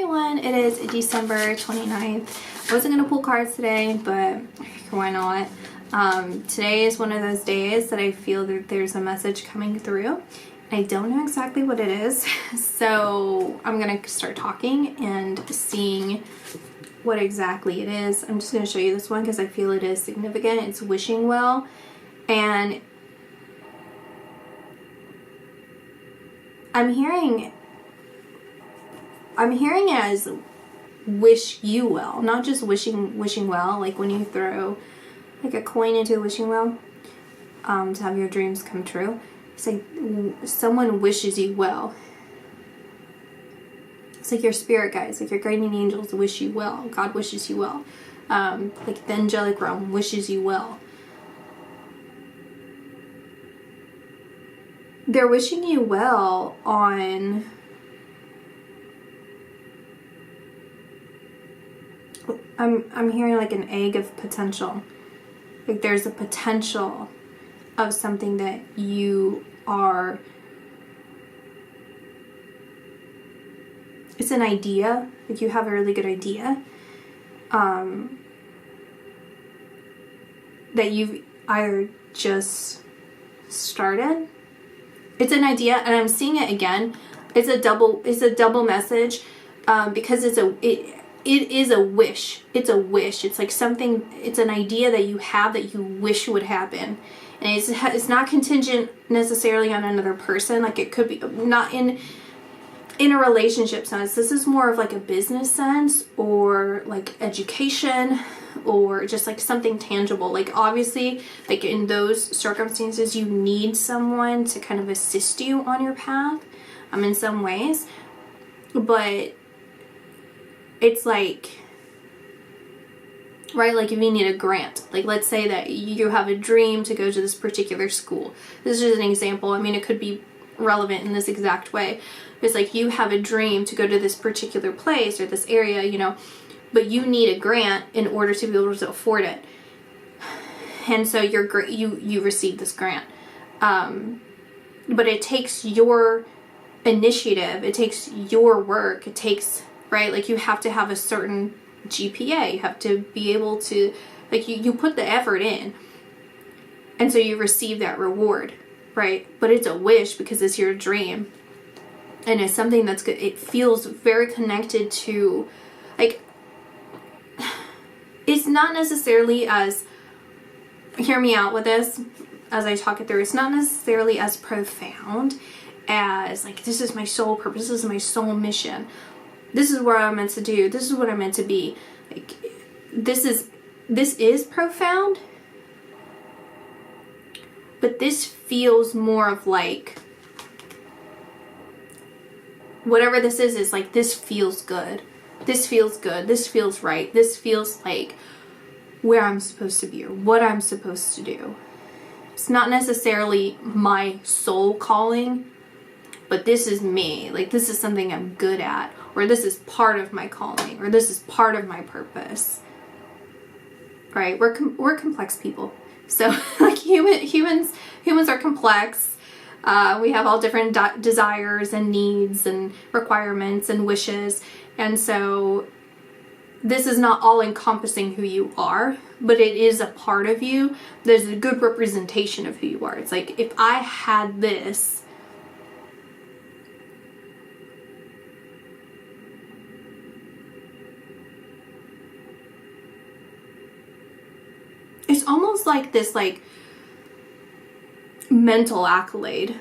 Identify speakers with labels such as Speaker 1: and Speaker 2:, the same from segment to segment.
Speaker 1: everyone, it is December 29th. I wasn't going to pull cards today, but why not? Today is one of those days that I feel that there's a message coming through. I don't know exactly what it is, so I'm going to start talking and seeing what exactly it is. I'm just going to show you this one because I feel it is significant. It's wishing well, and I'm hearing as wish you well, not just wishing well, like when you throw like a coin into a wishing well to have your dreams come true. It's like someone wishes you well. It's like your spirit guides, like your guardian angels wish you well. God wishes you well. Like the angelic realm wishes you well. They're wishing you well on I'm hearing like an egg of potential. Like there's a potential of something that you are. It's an idea. Like you have a really good idea. That you've either just started. It's an idea, and I'm seeing it again. It's a double message, because it is a wish. It's a wish. It's like something, it's an idea that you have that you wish would happen. And it's not contingent necessarily on another person. Like it could be not in a relationship sense. This is more of like a business sense, or like education, or just like something tangible. Like obviously, like in those circumstances, you need someone to kind of assist you on your path, in some ways. But it's like, right, like if you need a grant, like let's say that you have a dream to go to this particular school. This is just an example. I mean, it could be relevant in this exact way. It's like you have a dream to go to this particular place or this area, you know, but you need a grant in order to be able to afford it. And so you receive this grant. But it takes your initiative, it takes your work, it takes, right, like you have to have a certain GPA, you have to be able to, like you put the effort in, and so you receive that reward, right? But it's a wish because it's your dream, and it's something that's good. It feels very connected to, like, it's not necessarily as, hear me out with this as I talk it through, it's not necessarily as profound as like, this is my soul purpose, this is my soul mission, this is what I'm meant to do, this is what I'm meant to be. Like this is profound, but this feels more of like, whatever this is like, this feels good, this feels good, this feels right, this feels like where I'm supposed to be or what I'm supposed to do. It's not necessarily my soul calling, but this is me. Like this is something I'm good at, or this is part of my calling, or this is part of my purpose. Right? We're complex people. So like humans are complex. We have all different desires and needs and requirements and wishes, and so this is not all encompassing who you are, but it is a part of you. There's a good representation of who you are. It's like, if I had this, it's almost like this, like mental accolade,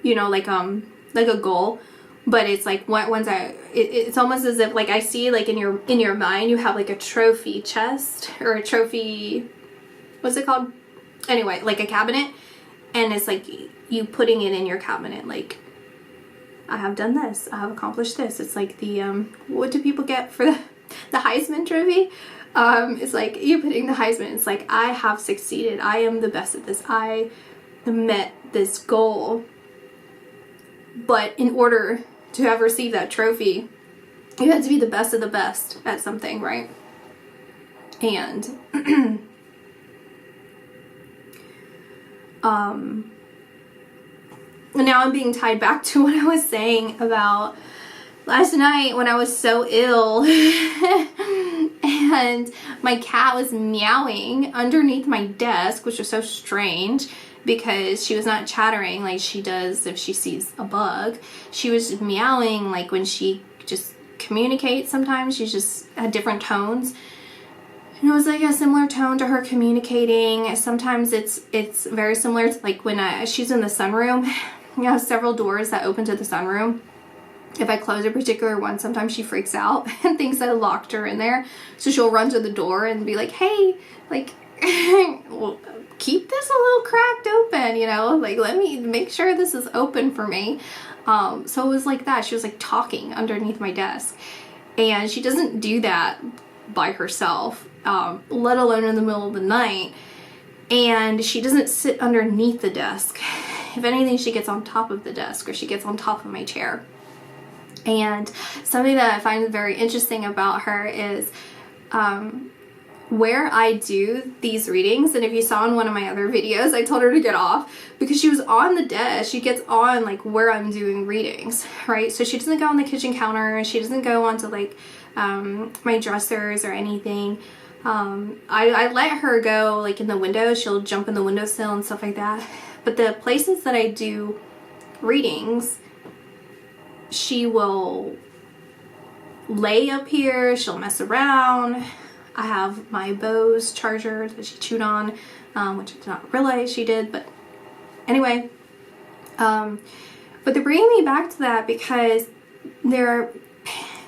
Speaker 1: you know, like a goal. But it's like it's almost as if, like, I see like in your mind you have like a trophy chest, or a trophy, what's it called? Anyway, like a cabinet, and it's like you putting it in your cabinet, like, I have done this, I have accomplished this. It's like the what do people get for the Heisman Trophy? It's like you putting the Heisman. It's like, I have succeeded, I am the best at this, I met this goal. But in order to have received that trophy, you had to be the best of the best at something, right? And now I'm being tied back to what I was saying about last night when I was so ill and my cat was meowing underneath my desk, which was so strange because she was not chattering like she does if she sees a bug. She was meowing like when she just communicates sometimes. She's just at different tones. And it was like a similar tone to her communicating. Sometimes it's very similar to like when she's in the sunroom. You have several doors that open to the sunroom. If I close a particular one, sometimes she freaks out and thinks I locked her in there. So she'll run to the door and be like, hey, like, well, keep this a little cracked open, you know, like let me make sure this is open for me. So it was like that. She was like talking underneath my desk, and she doesn't do that by herself, let alone in the middle of the night. And she doesn't sit underneath the desk. If anything, she gets on top of the desk, or she gets on top of my chair. And something that I find very interesting about her is where I do these readings. And if you saw in one of my other videos, I told her to get off because she was on the desk. She gets on like where I'm doing readings, right? So she doesn't go on the kitchen counter. She doesn't go onto like my dressers or anything. I let her go like in the window. She'll jump in the windowsill and stuff like that. But the places that I do readings, she will lay up here, she'll mess around. I have my Bose charger that she chewed on, which I did not realize she did, but anyway. But they're bringing me back to that because they're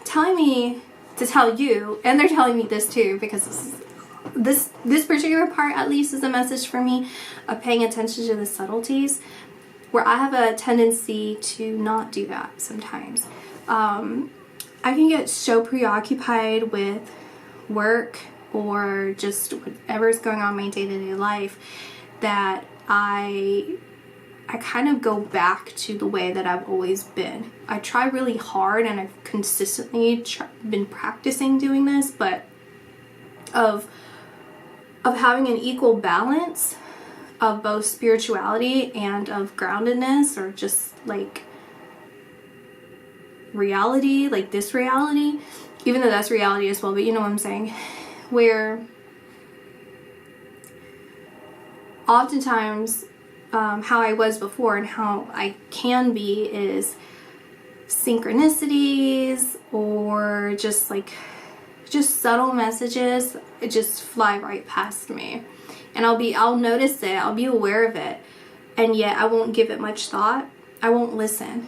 Speaker 1: telling me to tell you, and they're telling me this too, because this particular part at least is a message for me of paying attention to the subtleties, where I have a tendency to not do that sometimes. I can get so preoccupied with work or just whatever's going on in my day-to-day life that I kind of go back to the way that I've always been. I try really hard, and I've consistently been practicing doing this, but of having an equal balance of both spirituality and of groundedness, or just like reality, like this reality, even though that's reality as well, but you know what I'm saying, where oftentimes how I was before and how I can be is synchronicities or just subtle messages just fly right past me. And I'll notice it, I'll be aware of it, and yet I won't give it much thought. I won't listen.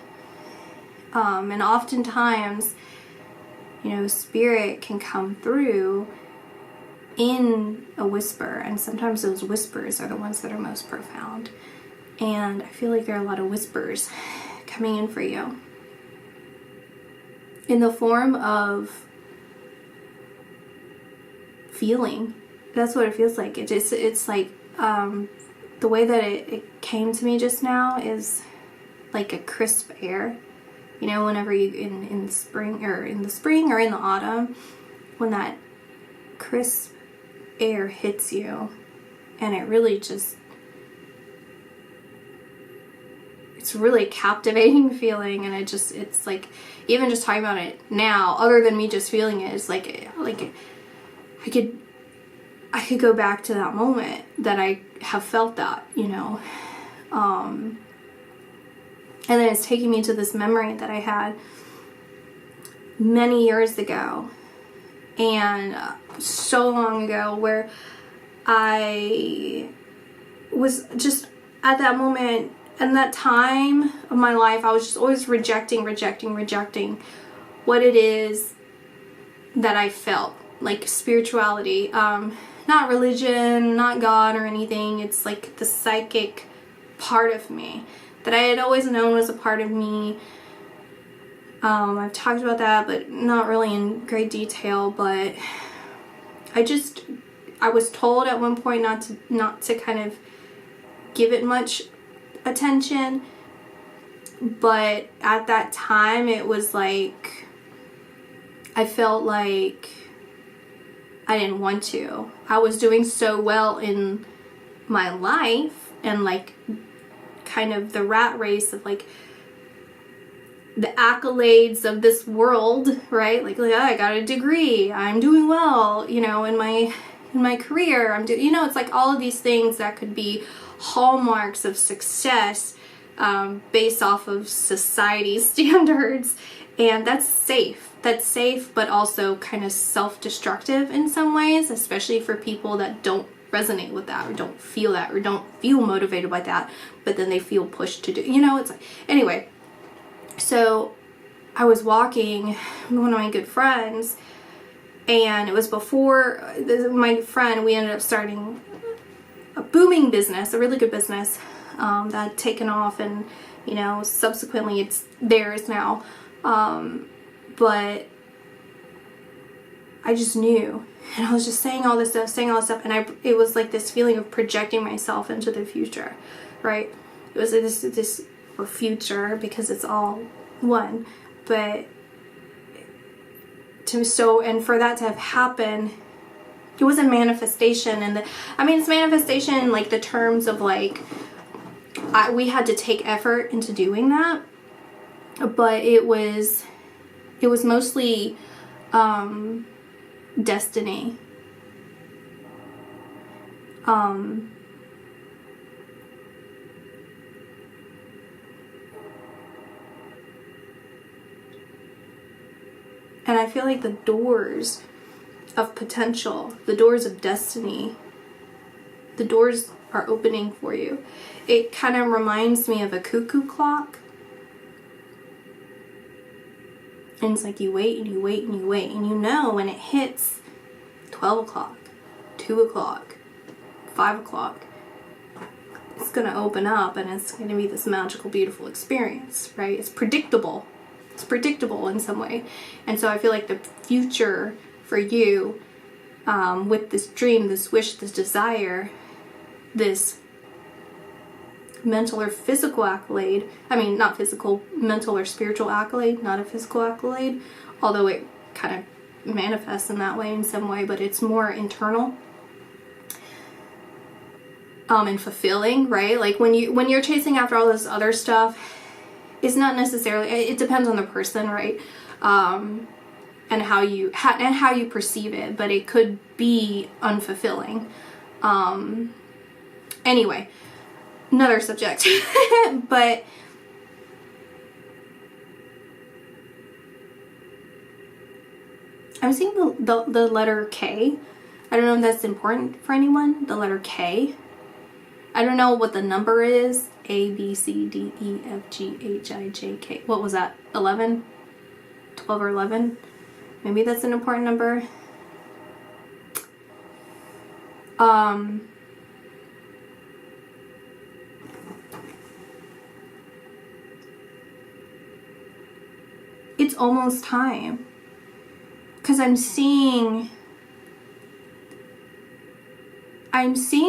Speaker 1: And oftentimes, you know, spirit can come through in a whisper, and sometimes those whispers are the ones that are most profound. And I feel like there are a lot of whispers coming in for you in the form of feeling. That's what it feels like. It's like the way that it came to me just now is like a crisp air. You know, whenever you in spring, or in the spring or in the autumn, when that crisp air hits you, and it really just, it's really captivating feeling. And it's like, even just talking about it now, other than me just feeling it, it's like I could go back to that moment that I have felt that, you know. And then it's taking me to this memory that I had many years ago, and so long ago, where I was just at that moment, and that time of my life, I was just always rejecting what it is that I felt, like spirituality, not religion, not God or anything. It's like the psychic part of me that I had always known was a part of me. I've talked about that, but not really in great detail, but I was told at one point not to kind of give it much attention, but at that time it was like I felt like I didn't want to. I was doing so well in my life, and like kind of the rat race of like the accolades of this world, right? Like, oh, I got a degree, I'm doing well, you know, in my career, I'm doing, you know, it's like all of these things that could be hallmarks of success based off of society's standards, and that's safe. That's safe, but also kind of self-destructive in some ways, especially for people that don't resonate with that, or don't feel that, or don't feel motivated by that, but then they feel pushed to do, you know, it's like, anyway. So I was walking with one of my good friends, and it was before my friend, we ended up starting a booming business, a really good business that had taken off, and, you know, subsequently it's theirs now. But I just knew, and I was just saying all this stuff, and it was like this feeling of projecting myself into the future, right? It was this or future, because it's all one, but and for that to have happened, it was a manifestation, and it's manifestation in like the terms of like, we had to take effort into doing that, but it was mostly destiny. And I feel like the doors of potential, the doors of destiny, the doors are opening for you. It kind of reminds me of a cuckoo clock. And it's like you wait and you wait and you wait, and you know when it hits 12 o'clock, 2 o'clock, 5 o'clock, it's going to open up, and it's going to be this magical, beautiful experience, right? It's predictable. It's predictable in some way. And so I feel like the future for you, with this dream, this wish, this desire, this mental or physical accolade, not physical, mental or spiritual accolade, not a physical accolade, although it kind of manifests in that way in some way, but it's more internal and fulfilling, right? Like when you're chasing after all this other stuff, it's not necessarily, it depends on the person, right? And how you perceive it, but it could be unfulfilling. Anyway, another subject. But I'm seeing the letter K. I don't know if that's important for anyone. The letter K. I don't know what the number is. A, B, C, D, E, F, G, H, I, J, K. What was that? 11? 12 or 11? Maybe that's an important number. It's almost time. Because I'm seeing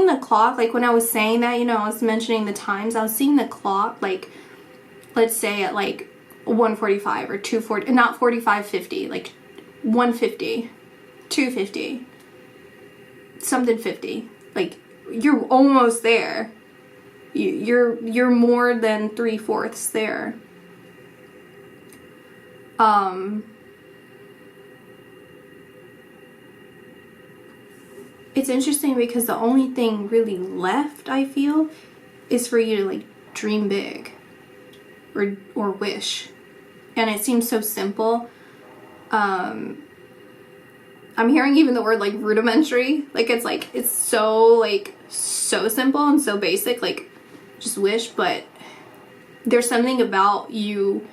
Speaker 1: the clock, like when I was saying that, you know, I was mentioning the times, I was seeing the clock, like, let's say at like 1:45 or 2:40, not 45:50, like 1:50, 2:50, something 50, like you're almost there. You're more than 3/4 there. It's interesting because the only thing really left, I feel, is for you to like dream big or wish. And it seems so simple. I'm hearing even the word like rudimentary. Like it's so simple and so basic, like just wish, but there's something about you,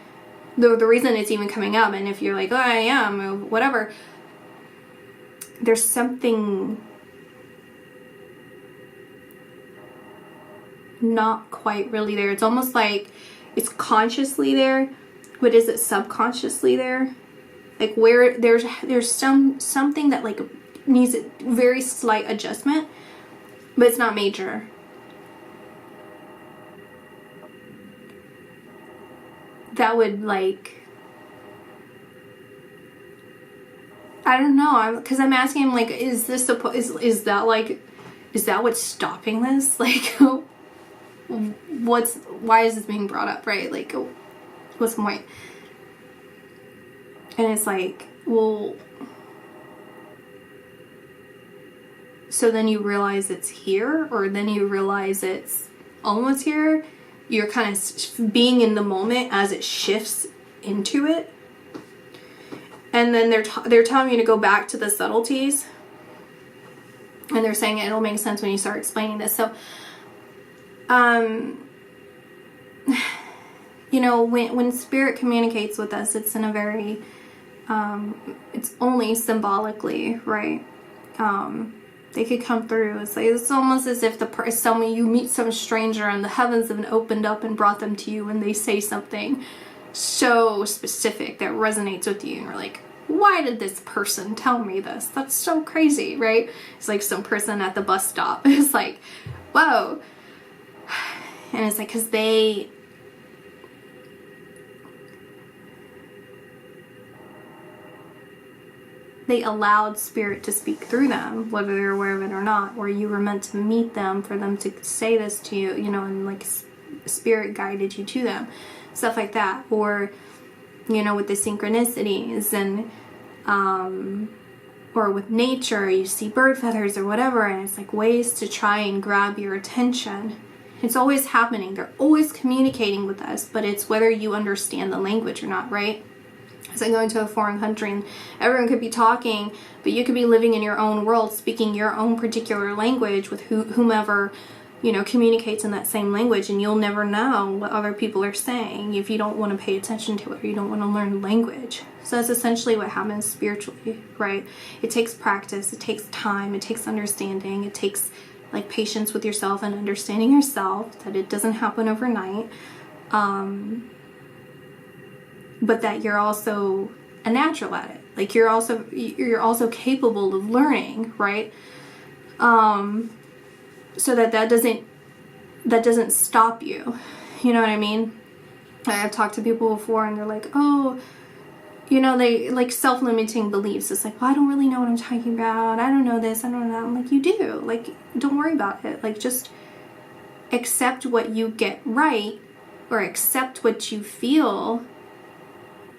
Speaker 1: the reason it's even coming up, and if you're like, oh, I am, or whatever, there's something not quite really there. It's almost like it's consciously there, but is it subconsciously there? Like where there's something that like needs a very slight adjustment, but it's not major. That would like, I don't know, because I'm asking him like, is this is that what's stopping this? Like, why is this being brought up, right? Like, what's the point? And it's like, well, so then you realize it's here, or then you realize it's almost here. You're kind of being in the moment as it shifts into it. And then they're telling you to go back to the subtleties. And they're saying it'll make sense when you start explaining this. So, you know, when spirit communicates with us, it's in a very, it's only symbolically, right? They could come through. It's almost as if you meet some stranger and the heavens have opened up and brought them to you, and they say something so specific that resonates with you, and you're like, why did this person tell me this? That's so crazy, right? It's like some person at the bus stop. It's like, whoa. And it's like, because they allowed spirit to speak through them, whether they're aware of it or not, or you were meant to meet them for them to say this to you, you know, and like spirit guided you to them, stuff like that. Or, you know, with the synchronicities, and or with nature, you see bird feathers or whatever, and it's like ways to try and grab your attention. It's always happening. They're always communicating with us, but it's whether you understand the language or not, right? It's like going to a foreign country and everyone could be talking, but you could be living in your own world, speaking your own particular language with whomever, you know, communicates in that same language, and you'll never know what other people are saying if you don't want to pay attention to it, or you don't want to learn the language. So that's essentially what happens spiritually, right? It takes practice, it takes time, it takes understanding, it takes like patience with yourself and understanding yourself, that it doesn't happen overnight. But that you're also a natural at it. Like you're also capable of learning, right? So that doesn't stop you. You know what I mean? I've talked to people before and they're like, oh, you know, they like self-limiting beliefs. It's like, well, I don't really know what I'm talking about. I don't know this, I don't know that. I'm like, you do. Like, don't worry about it. Like, just accept what you get right, or accept what you feel,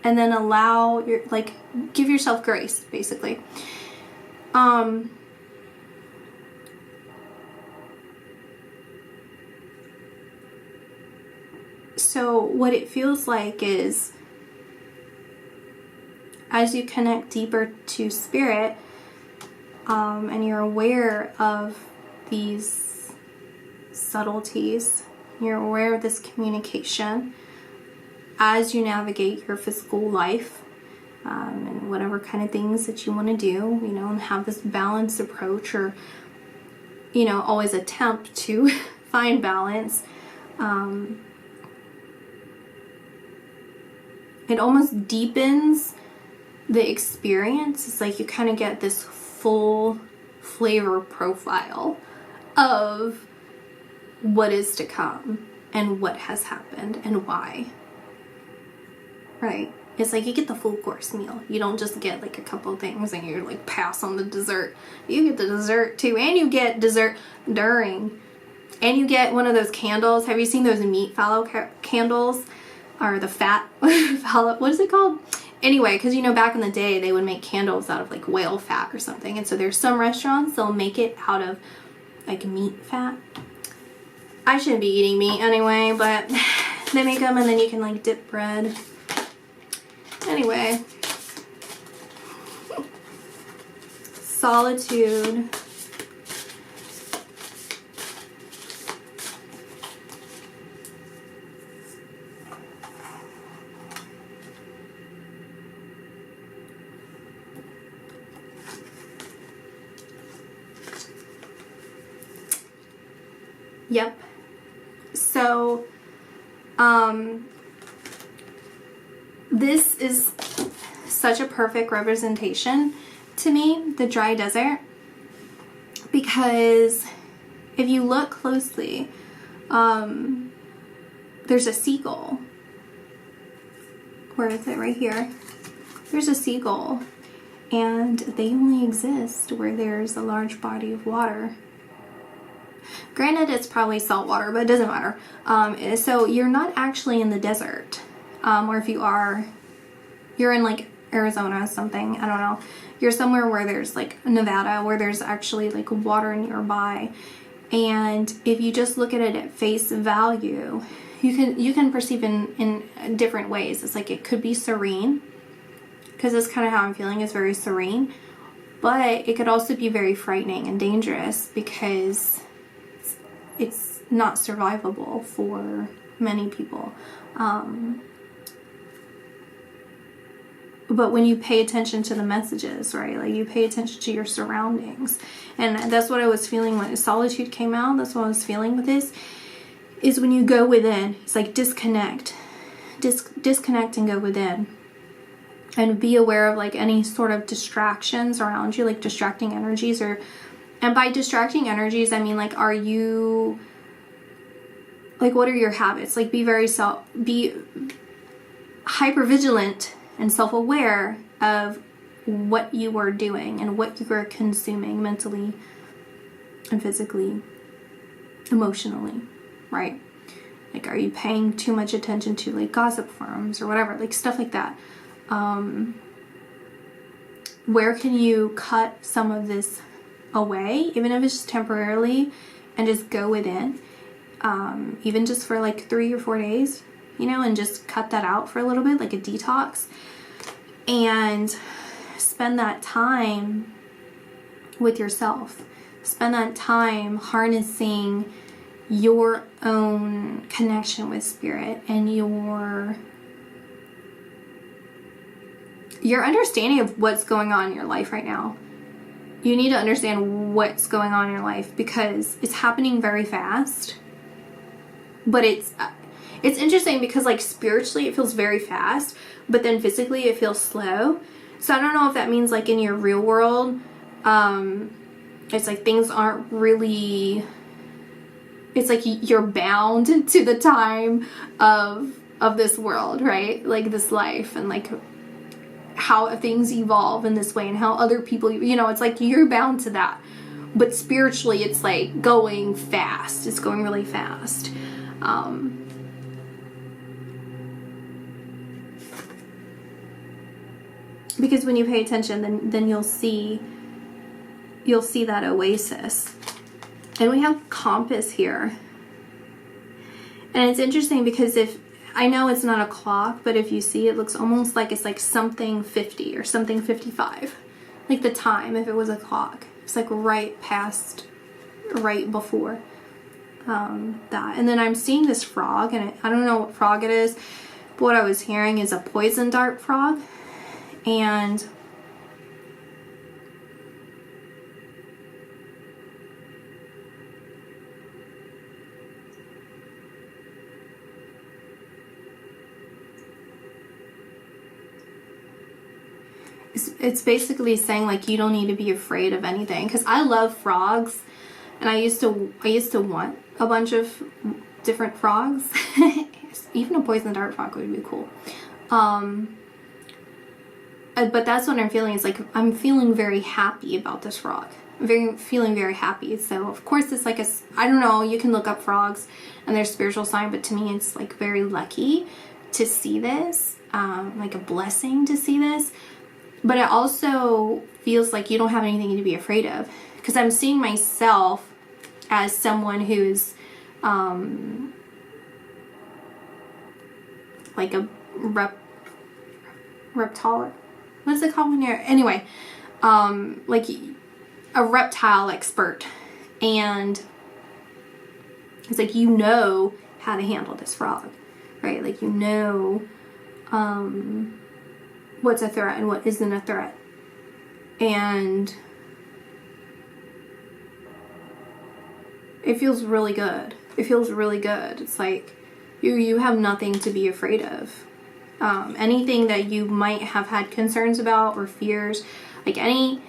Speaker 1: and then allow your, like, give yourself grace, basically. So what it feels like is, as you connect deeper to spirit, and you're aware of these subtleties, you're aware of this communication, as you navigate your physical life, and whatever kind of things that you want to do, you know, and have this balanced approach, or, you know, always attempt to find balance. It almost deepens the experience. It's like you kind of get this full flavor profile of what is to come and what has happened and why. Right? It's like you get the full course meal. You don't just get like a couple things and you're like pass on the dessert. You get the dessert too, and you get dessert during. And you get one of those candles. Have you seen those meat fallow candles? Or the fat fallow, what is it called? Anyway, because you know back in the day they would make candles out of like whale fat or something. And so there's some restaurants, they'll make it out of like meat fat. I shouldn't be eating meat anyway, but they make them and then you can like dip bread. Anyway. Solitude. Yep. So, this is such a perfect representation to me, the dry desert, because if you look closely, there's a seagull. Where is it? Right here. There's a seagull, and they only exist where there's a large body of water. Granted, it's probably salt water, but it doesn't matter. So you're not actually in the desert, or if you are, you're in like Arizona, something, I don't know. You're somewhere where there's like Nevada, where there's actually like water nearby. And if you just look at it at face value, you can perceive in different ways. It's like it could be serene, because that's kind of how I'm feeling, is very serene. But it could also be very frightening and dangerous, because it's not survivable for many people. But when you pay attention to the messages, right? Like you pay attention to your surroundings. And that's what I was feeling when solitude came out. That's what I was feeling with this. Is when you go within, it's like disconnect. Disconnect and go within. And be aware of like any sort of distractions around you, like distracting energies. And by distracting energies, I mean like, are you, like what are your habits? Like be hyper vigilant and self-aware of what you are doing and what you are consuming mentally and physically, emotionally, right? Like, are you paying too much attention to like gossip forums or whatever, like stuff like that? Where can you cut some of this away, even if it's just temporarily, and just go within, even just for like 3 or 4 days, you know, and just cut that out for a little bit, like a detox, and spend that time with yourself. Spend that time harnessing your own connection with spirit and your understanding of what's going on in your life right now. You need to understand what's going on in your life, because it's happening very fast. But it's interesting because like spiritually it feels very fast, but then physically it feels slow. So I don't know if that means like in your real world, it's like things aren't really, it's like you're bound to the time of this world, right? Like this life, and like how things evolve in this way, and how other people, you know, it's like you're bound to that. But spiritually it's like going fast. It's going really fast. Because when you pay attention, then you'll see that oasis. And we have compass here. And it's interesting because if, I know it's not a clock, but if you see, it looks almost like it's like something 50 or something 55. Like the time, if it was a clock. It's like right before that. And then I'm seeing this frog, and I don't know what frog it is, but what I was hearing is a poison dart frog. And it's basically saying like you don't need to be afraid of anything, because I love frogs, and I used to want a bunch of different frogs. Even a poison dart frog would be cool. But that's what I'm feeling. It's like I'm feeling very happy about this frog. Feeling very happy. So of course it's like I don't know, you can look up frogs and their spiritual sign, but to me it's like very lucky to see this, like a blessing to see this. But it also feels like you don't have anything to be afraid of, because I'm seeing myself as someone who's like a reptile. What is it called when you're, anyway, like a reptile expert, and it's like you know how to handle this frog, right? Like you know what's a threat and what isn't a threat, and it feels really good. It feels really good. It's like you have nothing to be afraid of. Anything that you might have had concerns about or fears, like any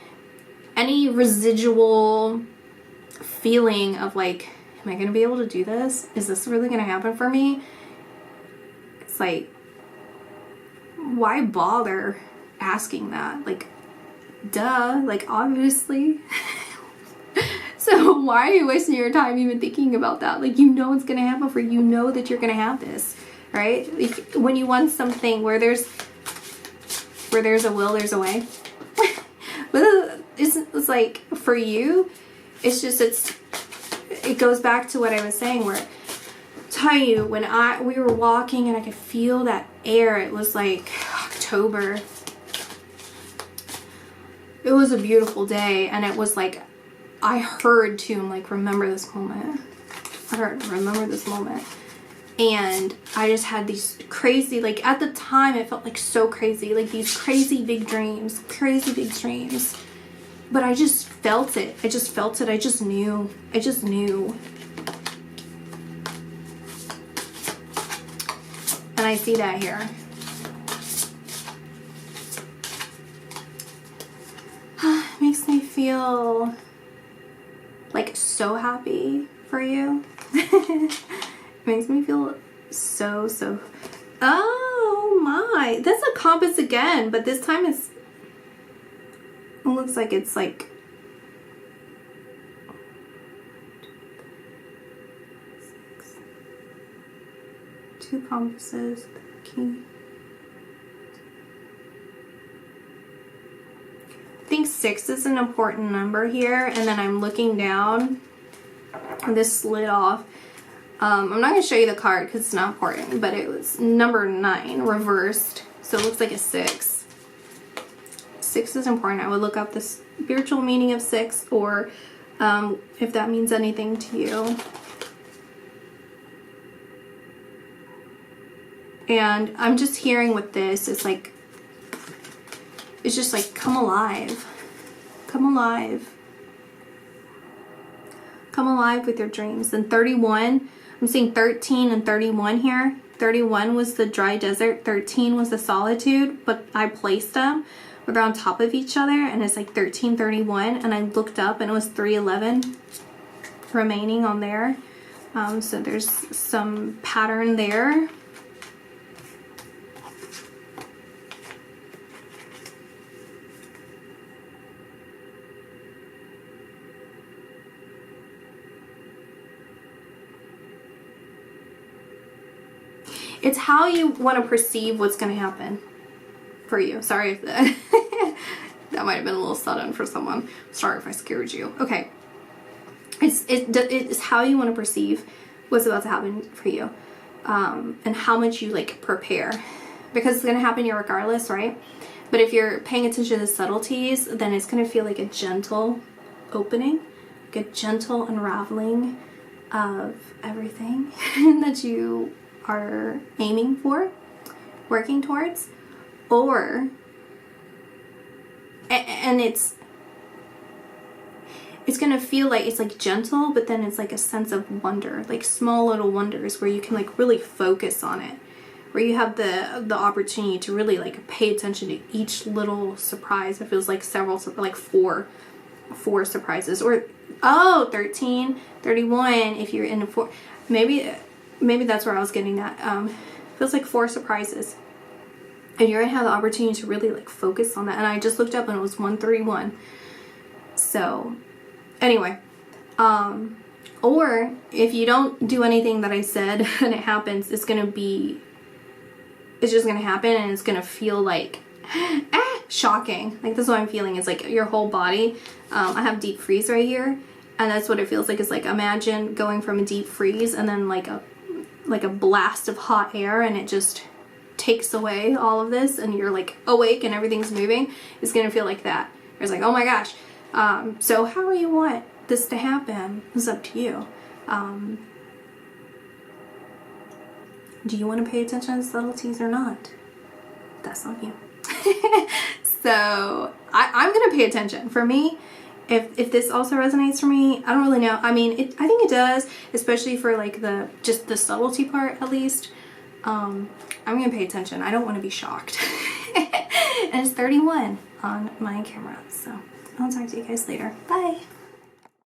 Speaker 1: residual feeling of like, am I going to be able to do this? Is this really going to happen for me? It's like, why bother asking that? Like, duh, like obviously. So why are you wasting your time even thinking about that? Like, you know it's going to happen for you. You know that you're going to have this. Right? Like when you want something where there's where there's a will, there's a way. But it's like, for you, it's just, it goes back to what I was saying, where, tell you, when we were walking and I could feel that air, it was like October. It was a beautiful day, and it was like, I heard too, I'm like, remember this moment. I heard, remember this moment. And I just had these crazy, like, at the time, it felt like so crazy, like these crazy big dreams. But I just felt it. I just felt it. I just knew. And I see that here. Makes me feel like so happy for you. Makes me feel so. Oh my, that's a compass again, but this time it looks like it's like 2 compasses, the key. I think 6 is an important number here, and then I'm looking down and this slid off. I'm not going to show you the card because it's not important, but it was number 9 reversed, so it looks like a 6. 6 is important. I would look up the spiritual meaning of 6, or if that means anything to you. And I'm just hearing with this, it's like, it's just like, come alive. Come alive. Come alive with your dreams. And 31, I'm seeing 13 and 31 here. 31 was the dry desert, 13 was the solitude, but I placed them, but they're on top of each other, and it's like 13, 31, and I looked up and it was 311 remaining on there. So there's some pattern there. It's how you want to perceive what's going to happen for you. Sorry if that, that might have been a little sudden for someone. Sorry if I scared you. Okay. It's how you want to perceive what's about to happen for you. And how much you like prepare. Because it's going to happen regardless, right? But if you're paying attention to the subtleties, then it's going to feel like a gentle opening. Like a gentle unraveling of everything that you are aiming for, working towards, and it's gonna feel like it's like gentle, but then it's like a sense of wonder, like small little wonders where you can like really focus on it, where you have the opportunity to really like pay attention to each little surprise. It feels like several, like four surprises, or 13, 31 if you're in a 4. Maybe that's where I was getting that. Feels like 4 surprises. And you're gonna have the opportunity to really like focus on that. And I just looked up and it was 131. So anyway, or if you don't do anything that I said and it happens, it's just gonna happen, and it's gonna feel like shocking. Like, this is what I'm feeling. It's like your whole body. I have deep freeze right here, and that's what it feels like. It's like, imagine going from a deep freeze and then like a blast of hot air, and it just takes away all of this, and you're like awake and everything's moving. It's gonna feel like that. It's like, oh my gosh. So however you want this to happen is up to you. Do you want to pay attention to the subtleties or not? That's on you. So I'm gonna pay attention. For me, if this also resonates for me, I don't really know. I mean, I think it does, especially for like just the subtlety part, at least. I'm gonna pay attention. I don't want to be shocked. And it's 31 on my camera, so I'll talk to you guys later. Bye.